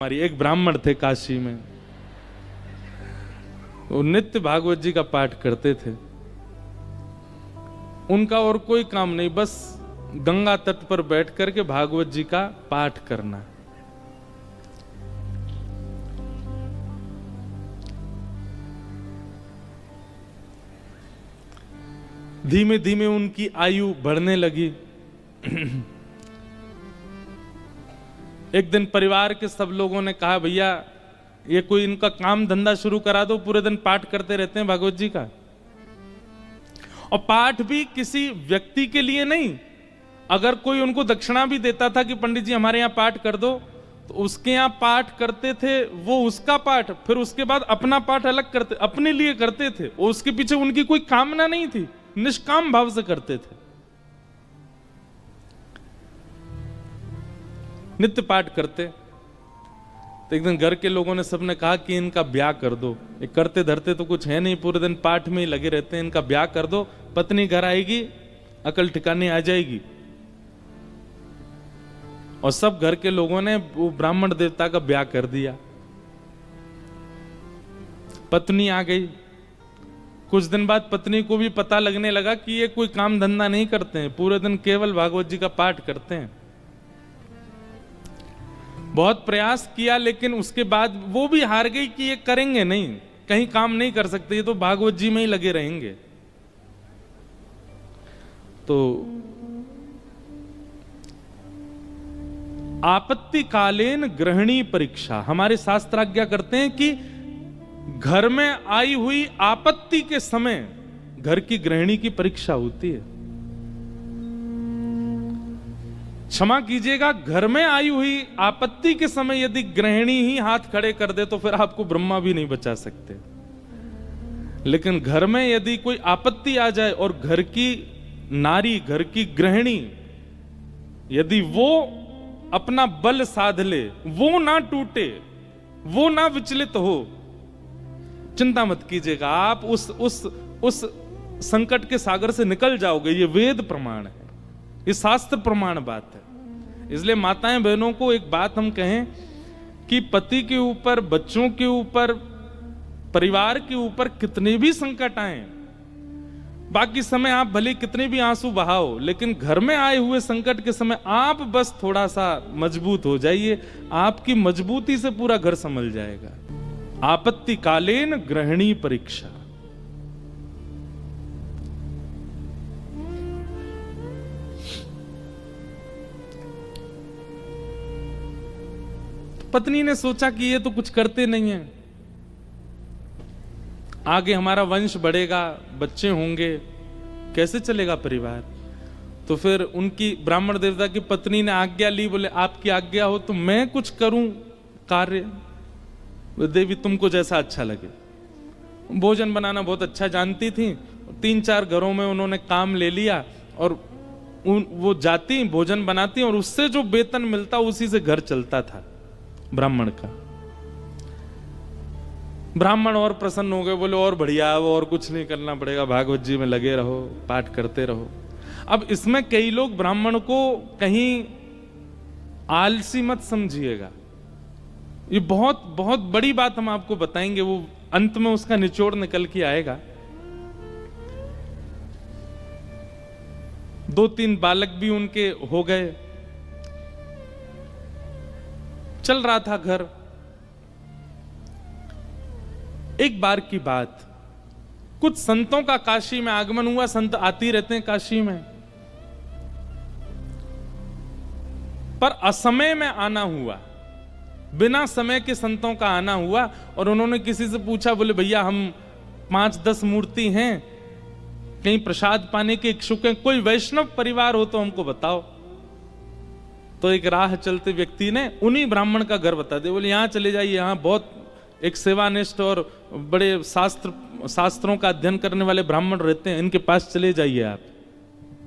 हमारी एक ब्राह्मण थे काशी में, वो नित्य भागवत जी का पाठ करते थे। उनका और कोई काम नहीं, बस गंगा तट पर बैठ करके भागवत जी का पाठ करना। धीमे धीमे उनकी आयु बढ़ने लगी। एक दिन परिवार के सब लोगों ने कहा, भैया ये कोई इनका काम धंधा शुरू करा दो, पूरे दिन पाठ करते रहते हैं भागवत जी का। और पाठ भी किसी व्यक्ति के लिए नहीं, अगर कोई उनको दक्षिणा भी देता था कि पंडित जी हमारे यहाँ पाठ कर दो, तो उसके यहाँ पाठ करते थे, वो उसका पाठ, फिर उसके बाद अपना पाठ अलग करते, अपने लिए करते थे। और उसके पीछे उनकी कोई कामना नहीं थी, निष्काम भाव से करते थे। नित्य पाठ करते। तो एक दिन घर के लोगों ने सबने कहा कि इनका ब्याह कर दो, ये करते धरते तो कुछ है नहीं, पूरे दिन पाठ में ही लगे रहते हैं, इनका ब्याह कर दो, पत्नी घर आएगी, अकल ठिकाने आ जाएगी। और सब घर के लोगों ने वो ब्राह्मण देवता का ब्याह कर दिया। पत्नी आ गई। कुछ दिन बाद पत्नी को भी पता लगने लगा कि ये कोई काम धंधा नहीं करते हैं, पूरे दिन केवल भागवत जी का पाठ करते हैं। बहुत प्रयास किया, लेकिन उसके बाद वो भी हार गई कि ये करेंगे नहीं, कहीं काम नहीं कर सकते, ये तो भागवत जी में ही लगे रहेंगे। तो आपत्तिकालीन ग्रहणी परीक्षा, हमारे शास्त्र आज्ञा करते हैं कि घर में आई हुई आपत्ति के समय घर की गृहिणी की परीक्षा होती है। क्षमा कीजिएगा, घर में आई हुई आपत्ति के समय यदि गृहिणी ही हाथ खड़े कर दे तो फिर आपको ब्रह्मा भी नहीं बचा सकते। लेकिन घर में यदि कोई आपत्ति आ जाए और घर की नारी, घर की गृहिणी, यदि वो अपना बल साध ले, वो ना टूटे, वो ना विचलित हो, चिंता मत कीजिएगा, आप उस संकट के सागर से निकल जाओगे। ये वेद प्रमाण है, ये शास्त्र प्रमाण बात है। इसलिए माताएं बहनों को एक बात हम कहें कि पति के ऊपर, बच्चों के ऊपर, परिवार के ऊपर कितने भी संकट आए, बाकी समय आप भले कितने भी आंसू बहाओ, लेकिन घर में आए हुए संकट के समय आप बस थोड़ा सा मजबूत हो जाइए, आपकी मजबूती से पूरा घर संभल जाएगा। आपत्तिकालीन गृहिणी परीक्षा। पत्नी ने सोचा कि ये तो कुछ करते नहीं है, आगे हमारा वंश बढ़ेगा, बच्चे होंगे, कैसे चलेगा परिवार। तो फिर उनकी ब्राह्मण देवता की पत्नी ने आज्ञा ली, बोले आपकी आज्ञा हो तो मैं कुछ करूं कार्य। देवी तुमको जैसा अच्छा लगे। भोजन बनाना बहुत अच्छा जानती थी, 3-4 घरों में उन्होंने काम ले लिया और वो जाती भोजन बनाती और उससे जो वेतन मिलता उसी से घर चलता था ब्राह्मण का। ब्राह्मण और प्रसन्न हो गए, बोले और बढ़िया, वो और कुछ नहीं करना पड़ेगा, भागवत जी में लगे रहो, पाठ करते रहो। अब इसमें कई लोग ब्राह्मण को कहीं आलसी मत समझिएगा, ये बहुत बहुत बड़ी बात हम आपको बताएंगे, वो अंत में उसका निचोड़ निकल के आएगा। 2-3 बालक भी उनके हो गए, चल रहा था घर। एक बार की बात, कुछ संतों का काशी में आगमन हुआ, संत आती रहते हैं काशी में, पर असमय में आना हुआ, बिना समय के संतों का आना हुआ। और उन्होंने किसी से पूछा, बोले भैया हम 5-10 मूर्ति हैं, कहीं प्रसाद पाने के इच्छुक हैं, कोई वैष्णव परिवार हो तो हमको बताओ। तो एक राह चलते व्यक्ति ने उन्हीं ब्राह्मण का घर बता दिया, बोले यहाँ चले जाइए, यहाँ बहुत एक सेवानिष्ठ और बड़े शास्त्रों का अध्ययन करने वाले ब्राह्मण रहते हैं, इनके पास चले जाइए, आप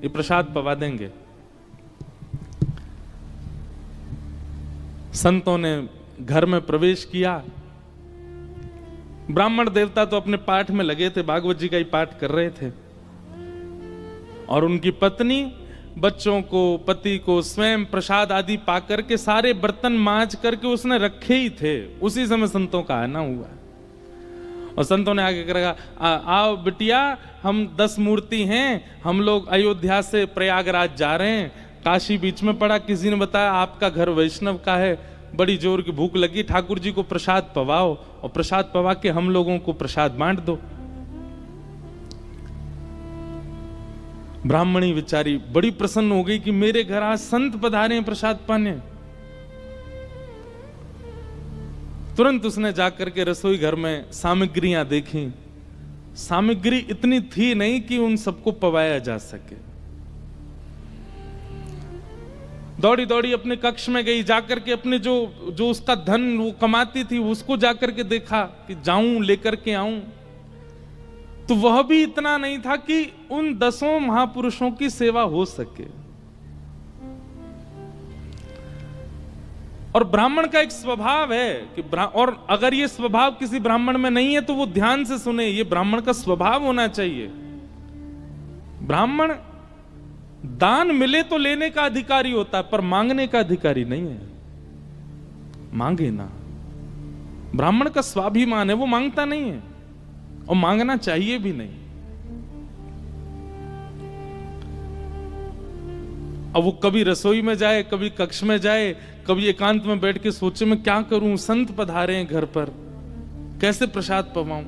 ये प्रसाद पवा देंगे। संतों ने घर में प्रवेश किया। ब्राह्मण देवता तो अपने पाठ में लगे थे, भागवत जी का ही पाठ कर रहे थे, और उनकी पत्नी बच्चों को, पति को स्वयं प्रसाद आदि पा करके सारे बर्तन मांज करके उसने रखे ही थे। उसी समय संतों का आना हुआ और संतों ने आगे कहा, आओ बिटिया, हम 10 मूर्ति हैं, हम लोग अयोध्या से प्रयागराज जा रहे हैं, काशी बीच में पड़ा, किसी ने बताया आपका घर वैष्णव का है, बड़ी जोर की भूख लगी, ठाकुर जी को प्रसाद पवाओ और प्रसाद पवा के हम लोगों को प्रसाद बांट दो। ब्राह्मणी बेचारी बड़ी प्रसन्न हो गई कि मेरे घर आज संत पधारे हैं प्रसाद पाने। तुरंत उसने जाकर के रसोई घर में सामग्रियां देखी। सामग्री इतनी थी नहीं कि उन सबको पवाया जा सके। दौड़ी दौड़ी अपने कक्ष में गई, जाकर के अपने जो उसका धन वो कमाती थी उसको जाकर के देखा कि जाऊं लेकर के आऊं, तो वह भी इतना नहीं था कि उन 10 महापुरुषों की सेवा हो सके। और ब्राह्मण का एक स्वभाव है कि और अगर ये स्वभाव किसी ब्राह्मण में नहीं है तो वो ध्यान से सुने, ये ब्राह्मण का स्वभाव होना चाहिए। ब्राह्मण दान मिले तो लेने का अधिकारी होता है, पर मांगने का अधिकारी नहीं है। मांगे ना, ब्राह्मण का स्वाभिमान है, वो मांगता नहीं है और मांगना चाहिए भी नहीं। अब वो कभी रसोई में जाए, कभी कक्ष में जाए, कभी एकांत में बैठ के सोचे मैं क्या करूं, संत पधारे हैं घर पर, कैसे प्रसाद पवाऊं,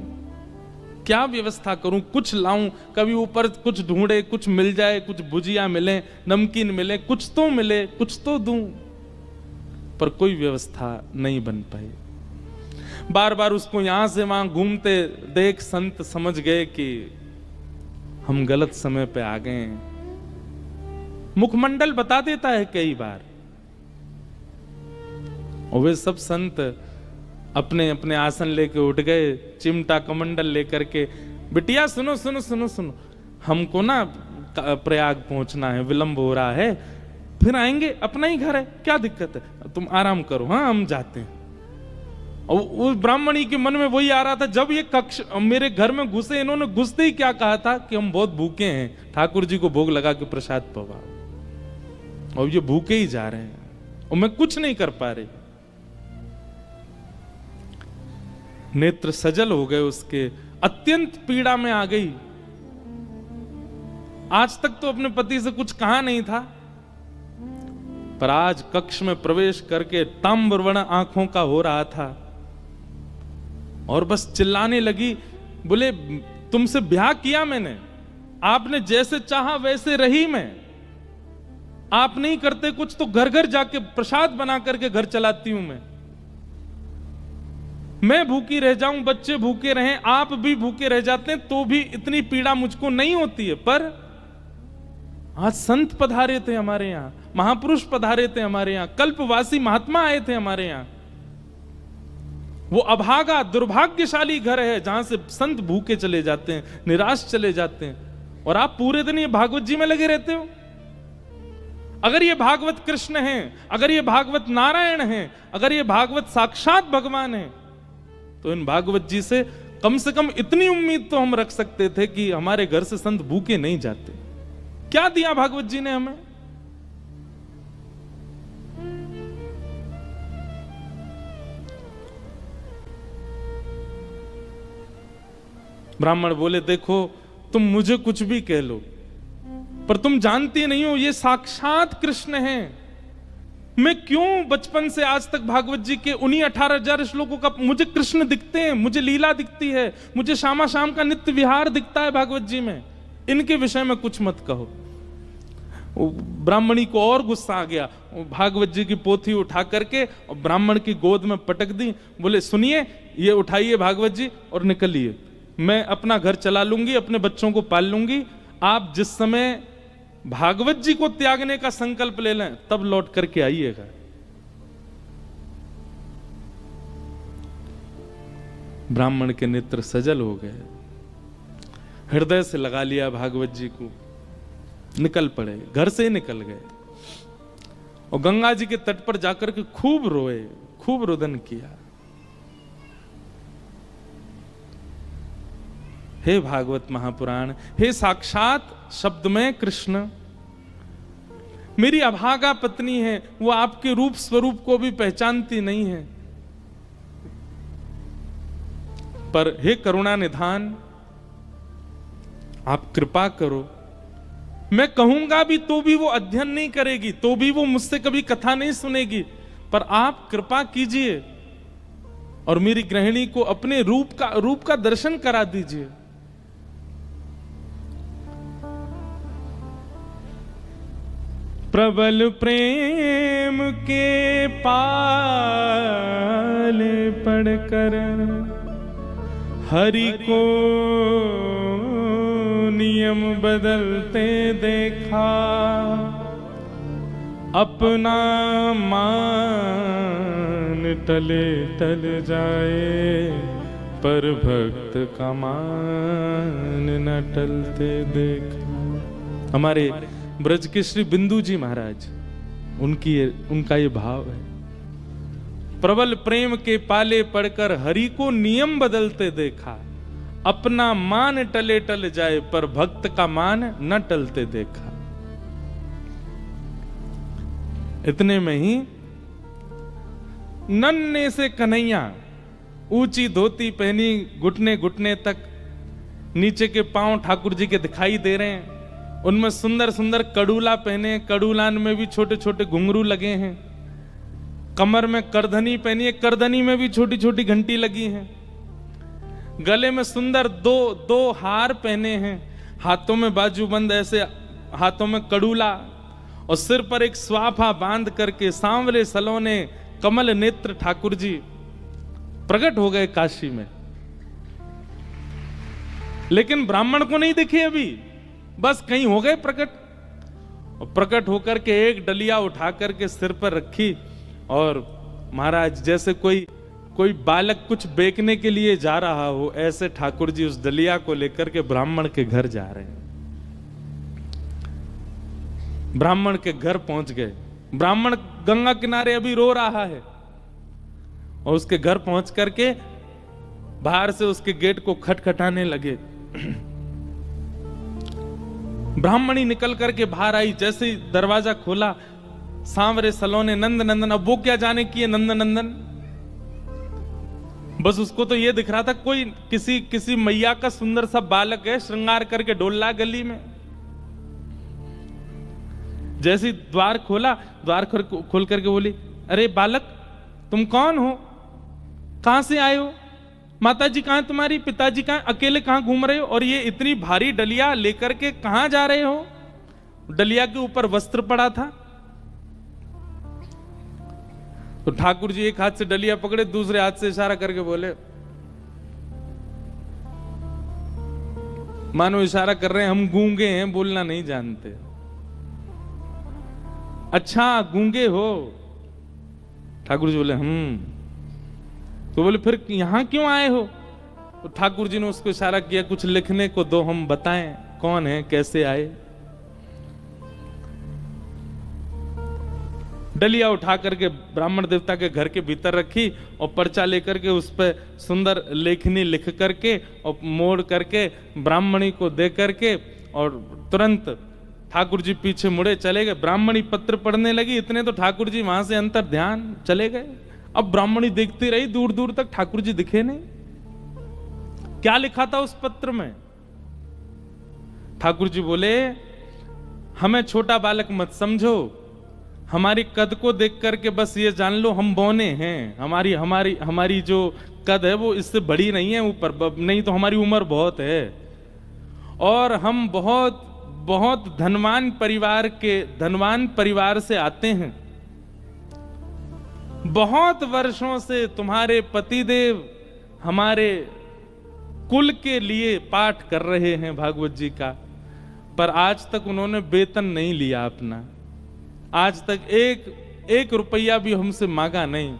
क्या व्यवस्था करूं, कुछ लाऊं, कभी ऊपर कुछ ढूंढे, कुछ मिल जाए, कुछ भुजिया मिले, नमकीन मिले, कुछ तो मिले, कुछ तो दूं, पर कोई व्यवस्था नहीं बन पाई। बार बार उसको यहां से वहां घूमते देख संत समझ गए कि हम गलत समय पे आ गए हैं। मुखमंडल बता देता है कई बार। और वे सब संत अपने अपने आसन लेके उठ गए, चिमटा कमंडल लेकर के, बिटिया सुनो सुनो सुनो सुनो, हमको ना प्रयाग पहुंचना है, विलंब हो रहा है, फिर आएंगे, अपना ही घर है, क्या दिक्कत है, तुम आराम करो, हाँ हम जाते हैं। और उस ब्राह्मणी के मन में वही आ रहा था, जब ये कक्ष मेरे घर में घुसे, इन्होंने घुसते ही क्या कहा था कि हम बहुत भूखे हैं, ठाकुर जी को भोग लगा के प्रसाद पवाओ, और ये भूखे ही जा रहे हैं और मैं कुछ नहीं कर पा रही। नेत्र सजल हो गए उसके, अत्यंत पीड़ा में आ गई। आज तक तो अपने पति से कुछ कहा नहीं था, पर आज कक्ष में प्रवेश करके ताम्रवर्ण आंखों का हो रहा था और बस चिल्लाने लगी, बोले तुमसे ब्याह किया मैंने, आपने जैसे चाहा वैसे रही मैं, आप नहीं करते कुछ तो घर घर जाके प्रसाद बना करके घर चलाती हूं मैं भूखी रह जाऊं, बच्चे भूखे रहें, आप भी भूखे रह जाते हैं तो भी इतनी पीड़ा मुझको नहीं होती है। पर आज संत पधारे थे हमारे यहां, महापुरुष पधारे थे हमारे यहां, कल्पवासी महात्मा आए थे हमारे यहां। वो अभागा दुर्भाग्यशाली घर है जहां से संत भूखे चले जाते हैं, निराश चले जाते हैं, और आप पूरे दिन ये भागवत जी में लगे रहते हो। अगर ये भागवत कृष्ण हैं, अगर ये भागवत नारायण हैं, अगर ये भागवत साक्षात भगवान हैं, तो इन भागवत जी से कम इतनी उम्मीद तो हम रख सकते थे कि हमारे घर से संत भूखे नहीं जाते। क्या दिया भागवत जी ने हमें? ब्राह्मण बोले, देखो तुम मुझे कुछ भी कह लो, पर तुम जानती नहीं हो ये साक्षात कृष्ण हैं। मैं क्यों बचपन से आज तक भागवत जी के उन्हीं 18,000 श्लोकों का मुझे कृष्ण दिखते हैं, मुझे लीला दिखती है, मुझे शामा शाम का नित्य विहार दिखता है भागवत जी में, इनके विषय में कुछ मत कहो। ब्राह्मणी को और गुस्सा आ गया, भागवत जी की पोथी उठा करके और ब्राह्मण की गोद में पटक दी। बोले सुनिए, ये उठाइए भागवत जी और निकलिए, मैं अपना घर चला लूंगी, अपने बच्चों को पाल लूंगी, आप जिस समय भागवत जी को त्यागने का संकल्प ले लें तब लौट करके आइएगा। ब्राह्मण के नेत्र सजल हो गए, हृदय से लगा लिया भागवत जी को, निकल पड़े, घर से ही निकल गए और गंगा जी के तट पर जाकर के खूब रोए, खूब रुदन किया। हे भागवत महापुराण, हे साक्षात शब्द में कृष्ण, मेरी अभागा पत्नी है, वो आपके रूप स्वरूप को भी पहचानती नहीं है। पर हे करुणा निधान, आप कृपा करो। मैं कहूंगा भी तो भी वो अध्ययन नहीं करेगी, तो भी वो मुझसे कभी कथा नहीं सुनेगी, पर आप कृपा कीजिए और मेरी गृहिणी को अपने रूप का दर्शन करा दीजिए। प्रबल प्रेम के पाले पड़कर हरि को नियम बदलते देखा, अपना मान टले टल जाए, पर भक्त का मान न टलते देखा। हमारे ब्रज के श्री बिंदु जी महाराज, उनका ये भाव है। प्रबल प्रेम के पाले पड़कर हरि को नियम बदलते देखा, अपना मान टले टल जाए, पर भक्त का मान न टलते देखा। इतने में ही नन्हे से कन्हैया, ऊंची धोती पहनी, घुटने घुटने तक, नीचे के पांव ठाकुर जी के दिखाई दे रहे हैं। उनमें सुंदर सुंदर कड़ूला पहने, कड़ूलान में भी छोटे छोटे घुंघरू लगे हैं। कमर में करधनी पहनी है, करधनी में भी छोटी छोटी घंटी लगी है। गले में सुंदर दो हार पहने हैं, हाथों में बाजूबंद, ऐसे हाथों में कड़ूला, और सिर पर एक स्वाफा बांध करके सांवले सलोने कमल नेत्र ठाकुर जी प्रकट हो गए काशी में। लेकिन ब्राह्मण को नहीं दिखे अभी, बस कहीं हो गए प्रकट। और प्रकट होकर के एक डलिया उठा करके सिर पर रखी, और महाराज जैसे कोई बालक कुछ बेचने के लिए जा रहा हो, ऐसे ठाकुर जी उस डलिया को लेकर के ब्राह्मण के घर जा रहे हैं। ब्राह्मण के घर पहुंच गए। ब्राह्मण गंगा किनारे अभी रो रहा है, और उसके घर पहुंच करके बाहर से उसके गेट को खटखटाने लगे। ब्राह्मणी निकल करके बाहर आई, जैसे ही दरवाजा खोला, सांवरे सलोने नंद नंदन। अब वो क्या जाने की है नंद नंदन, बस उसको तो ये दिख रहा था कोई किसी मैया का सुंदर सा बालक है, श्रृंगार करके डोल रहा गली में। जैसे ही द्वार खोला, द्वार खोल करके बोली, अरे बालक तुम कौन हो, कहां से आए हो, माताजी कहां है तुम्हारी, पिताजी कहां, अकेले कहां घूम रहे हो, और ये इतनी भारी डलिया लेकर के कहां जा रहे हो। डलिया के ऊपर वस्त्र पड़ा था। तो ठाकुर जी एक हाथ से डलिया पकड़े, दूसरे हाथ से इशारा करके बोले, मानो इशारा कर रहे हैं हम गूंगे हैं, बोलना नहीं जानते। अच्छा गूंगे हो। ठाकुर जी बोले तो बोले फिर यहां क्यों आए हो। तो ठाकुर जी ने उसको इशारा किया, कुछ लिखने को दो, हम बताएं कौन है, कैसे आए। डलिया उठा करके ब्राह्मण देवता के घर के भीतर रखी, और पर्चा लेकर के उस पर सुंदर लेखनी लिख करके और मोड़ करके ब्राह्मणी को दे करके, और तुरंत ठाकुर जी पीछे मुड़े चले गए। ब्राह्मणी पत्र पढ़ने लगी, इतने तो ठाकुर जी वहां से अंतर ध्यान चले गए। अब ब्राह्मणी देखती रही, दूर दूर तक ठाकुर जी दिखे नहीं। क्या लिखा था उस पत्र में। ठाकुर जी बोले, हमें छोटा बालक मत समझो, हमारी कद को देख करके बस ये जान लो हम बौने हैं। हमारी जो कद है वो इससे बड़ी नहीं है, ऊपर नहीं तो हमारी उम्र बहुत है, और हम बहुत बहुत धनवान परिवार से आते हैं। बहुत वर्षों से तुम्हारे पतिदेव हमारे कुल के लिए पाठ कर रहे हैं भागवत जी का, पर आज तक उन्होंने वेतन नहीं लिया अपना, आज तक एक रुपया भी हमसे मांगा नहीं।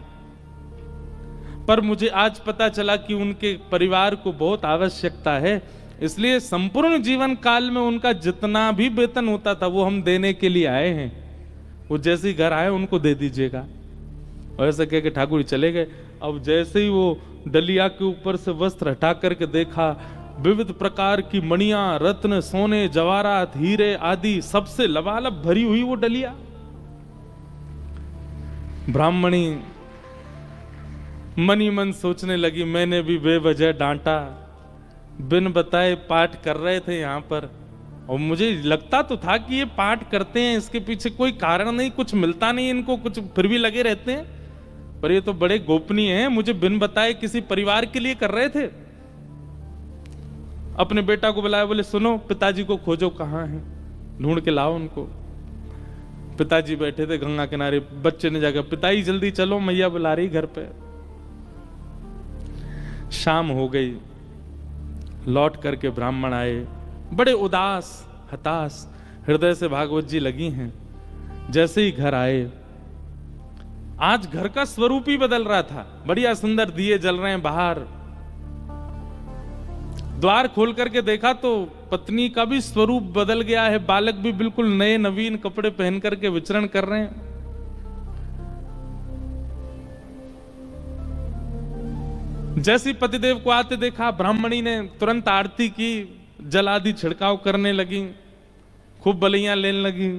पर मुझे आज पता चला कि उनके परिवार को बहुत आवश्यकता है, इसलिए संपूर्ण जीवन काल में उनका जितना भी वेतन होता था वो हम देने के लिए आए हैं। वो जैसे ही घर आए उनको दे दीजिएगा। और ऐसा कह के ठाकुर जी चले गए। अब जैसे ही वो डलिया के ऊपर से वस्त्र हटा करके देखा, विविध प्रकार की मणियां, रत्न, सोने, जवाहरात, हीरे आदि सबसे लबालब भरी हुई वो डलिया। ब्राह्मणी मन ही मन सोचने लगी, मैंने भी बेवजह डांटा, बिन बताए पाठ कर रहे थे यहाँ पर, और मुझे लगता तो था कि ये पाठ करते हैं, इसके पीछे कोई कारण नहीं, कुछ मिलता नहीं इनको, कुछ फिर भी लगे रहते हैं, पर ये तो बड़े गोपनीय हैं, मुझे बिन बताए किसी परिवार के लिए कर रहे थे। अपने बेटा को बुलाया, बोले सुनो पिताजी को खोजो, कहाँ हैं, ढूंढ के लाओ उनको। पिताजी बैठे थे गंगा किनारे, बच्चे ने जाकर, पिताजी जल्दी चलो मैया बुला रही घर पे। शाम हो गई, लौट करके ब्राह्मण आए, बड़े उदास हताश हृदय से भागवत जी लगी हैं। जैसे ही घर आए, आज घर का स्वरूप ही बदल रहा था, बढ़िया सुंदर दिए जल रहे हैं बाहर। द्वार खोल करके देखा तो पत्नी का भी स्वरूप बदल गया है, बालक भी बिल्कुल नए नवीन कपड़े पहन करके विचरण कर रहे हैं। जैसे पतिदेव को आते देखा, ब्राह्मणी ने तुरंत आरती की, जल आदि छिड़काव करने लगी, खूब बलियां लेने लगी।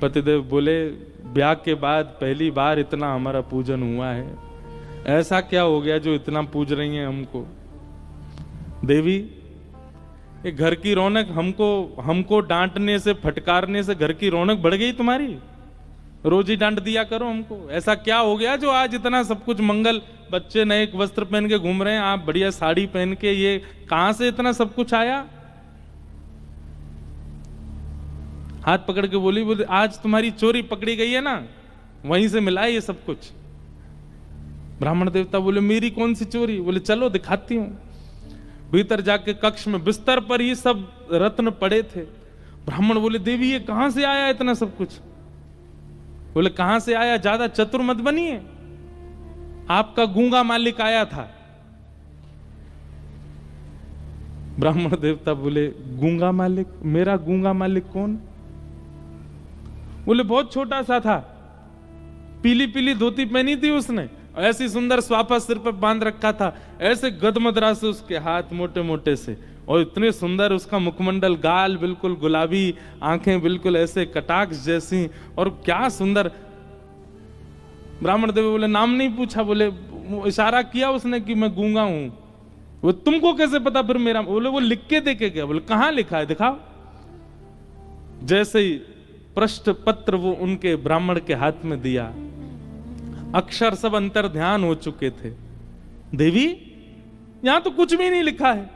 पतिदेव बोले, ब्याह के बाद पहली बार इतना हमारा पूजन हुआ है, ऐसा क्या हो गया जो इतना पूज रही हैं हमको? देवी, ये घर की रौनक हमको डांटने से, फटकारने से घर की रौनक बढ़ गई तुम्हारी? रोज ही डांट दिया करो हमको। ऐसा क्या हो गया जो आज इतना सब कुछ मंगल, बच्चे नए वस्त्र पहन के घूम रहे हैं, आप बढ़िया साड़ी पहन के, ये कहां से इतना सब कुछ आया? हाथ पकड़ के बोली, आज तुम्हारी चोरी पकड़ी गई है ना, वहीं से मिला है ये सब कुछ। ब्राह्मण देवता बोले, मेरी कौन सी चोरी? बोले चलो दिखाती हूं। भीतर जाके कक्ष में बिस्तर पर ही सब रत्न पड़े थे। ब्राह्मण बोले, देवी ये कहां से आया इतना सब कुछ? बोले कहां से आया, ज्यादा चतुर मत बनिए, आपका गूंगा मालिक आया था। ब्राह्मण देवता बोले, गूंगा मालिक? मेरा गूंगा मालिक कौन? बोले बहुत छोटा सा था, पीली पीली धोती पहनी थी उसने, ऐसी सुंदर स्वापा सिर पर बांध रखा था, ऐसे गदमदरा से उसके हाथ मोटे मोटे से, और इतने सुंदर उसका मुखमंडल, गाल बिल्कुल गुलाबी, आंखें बिल्कुल ऐसे कटाक्ष जैसी, और क्या सुंदर। ब्राह्मण देव बोले, नाम नहीं पूछा? बोले इशारा किया उसने कि मैं गूंगा हूं। वो तुमको कैसे पता फिर मेरा? बोले वो लिख के देके गया। बोले कहां लिखा है, दिखाओ। जैसे ही पृष्ठ पत्र वो उनके ब्राह्मण के हाथ में दिया, अक्षर सब अंतर ध्यान हो चुके थे। देवी यहां तो कुछ भी नहीं लिखा है।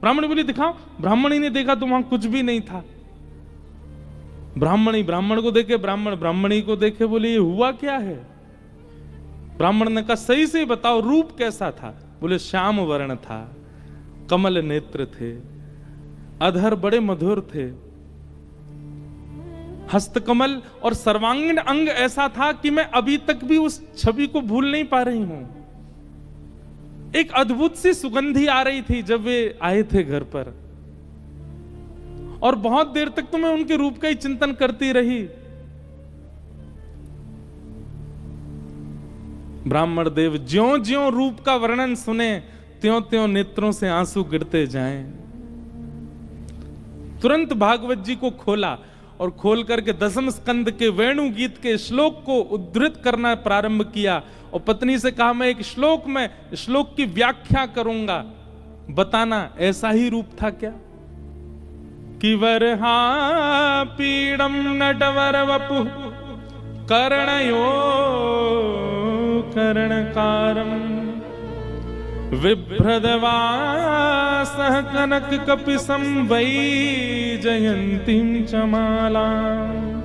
ब्राह्मण बोली, दिखाओ। ब्राह्मणी ने देखा तो वहां कुछ भी नहीं था। ब्राह्मणी ब्राह्मण को देखे, ब्राह्मण ब्राह्मणी को देखे, बोले ये हुआ क्या है? ब्राह्मण ने कहा, सही से बताओ रूप कैसा था? बोले श्याम वर्ण था, कमल नेत्र थे, अधर बड़े मधुर थे, हस्तकमल और सर्वांगीण अंग ऐसा था कि मैं अभी तक भी उस छवि को भूल नहीं पा रही हूं। एक अद्भुत सी सुगंधी आ रही थी जब वे आए थे घर पर, और बहुत देर तक तो मैं उनके रूप का ही चिंतन करती रही। ब्राह्मण देव ज्यों ज्यों रूप का वर्णन सुने, त्यों त्यों नेत्रों से आंसू गिरते जाएं। तुरंत भागवत जी को खोला और खोल करके दसम स्कंद के वेणु गीत के श्लोक को उद्धृत करना प्रारंभ किया, और पत्नी से कहा, मैं एक श्लोक में श्लोक की व्याख्या करूंगा, बताना ऐसा ही रूप था क्या? कि वरहा पीड़म नटवर वपु कर्णयो कर्णकारम विभ्रदवासः कनक कपिसं वैजयन्तीं च मालाम्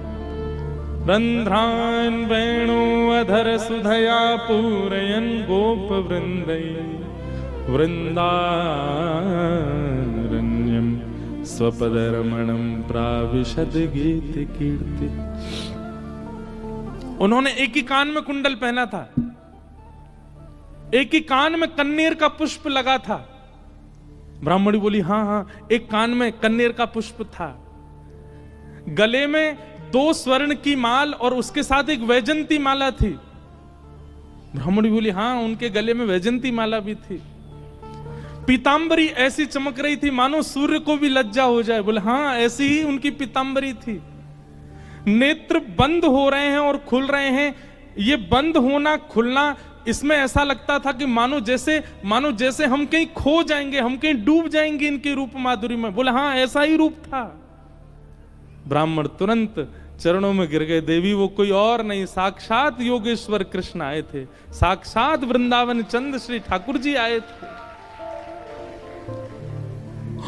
रन्ध्रान् वेणु अधर सुधया पूरयन् गोपवृन्दै वृन्दारण्यं स्वपदरमणं प्राविशद गीत कीर्ति। उन्होंने एक ही कान में कुंडल पहना था, एक ही कान में कन्नेर का पुष्प लगा था। ब्राह्मणी बोली, हाँ हाँ, एक कान में कन्नेर का पुष्प था, गले में 2 स्वर्ण की माल और उसके साथ एक वैजंती माला थी। ब्राह्मणी बोली, हाँ, उनके गले में वैजंती माला भी थी। पीतांबरी ऐसी चमक रही थी मानो सूर्य को भी लज्जा हो जाए। बोले हाँ, ऐसी ही उनकी पीतांबरी थी। नेत्र बंद हो रहे हैं और खुल रहे हैं। ये बंद होना खुलना, इसमें ऐसा लगता था कि मानो जैसे हम कहीं खो जाएंगे, हम कहीं डूब जाएंगे इनके रूप माधुरी में। बोले हाँ, ऐसा ही रूप था। ब्राह्मण तुरंत चरणों में गिर गए। देवी वो कोई और नहीं, साक्षात योगेश्वर कृष्ण आए थे, साक्षात वृंदावन चंद श्री ठाकुर जी आए थे।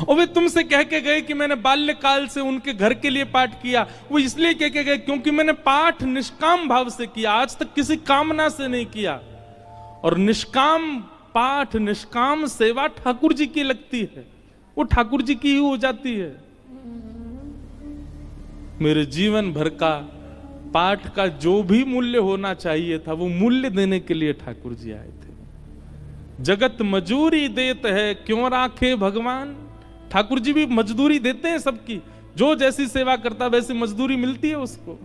और वे तुमसे कह के गए कि मैंने बाल्यकाल से उनके घर के लिए पाठ किया। वो इसलिए कह के गए क्योंकि मैंने पाठ निष्काम भाव से किया, आज तक किसी कामना से नहीं किया। और निष्काम पाठ, निष्काम सेवा ठाकुर जी की लगती है, वो ठाकुर जी की ही हो जाती है। मेरे जीवन भर का पाठ का जो भी मूल्य होना चाहिए था, वो मूल्य देने के लिए ठाकुर जी आए थे। जगत मजूरी देत है, क्यों राखे भगवान। ठाकुर जी भी मजदूरी देते हैं सबकी, जो जैसी सेवा करता वैसी मजदूरी मिलती है उसको।